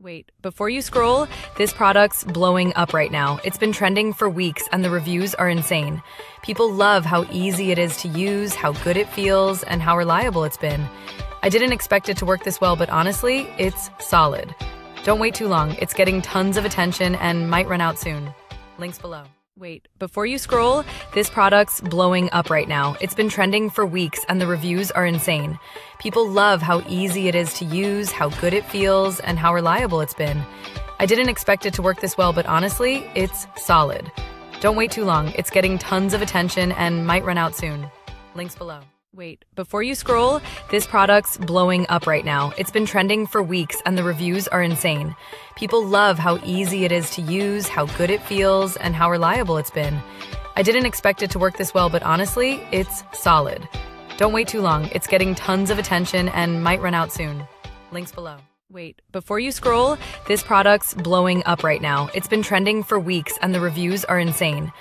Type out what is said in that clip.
Wait, before you scroll, this product's blowing up right now. It's been trending for weeks and the reviews are insane. People love how easy it is to use, how good it feels, and how reliable it's been. I didn't expect it to work this well, but honestly, it's solid. Don't wait too long. It's getting tons of attention and might run out soon. Links below. Wait, before you scroll, this product's blowing up right now. It's been trending for weeks and the reviews are insane. People love how easy it is to use, how good it feels, and how reliable it's been. I didn't expect it to work this well, but honestly, it's solid. Don't wait too long. It's getting tons of attention and might run out soon. Links below. Wait, before you scroll, this product's blowing up right now. It's been trending for weeks and the reviews are insane. People love how easy it is to use, how good it feels, and how reliable it's been. I didn't expect it to work this well, but honestly, it's solid. Don't wait too long. It's getting tons of attention and might run out soon. Links below. Wait, before you scroll, this product's blowing up right now. It's been trending for weeks and the reviews are insane.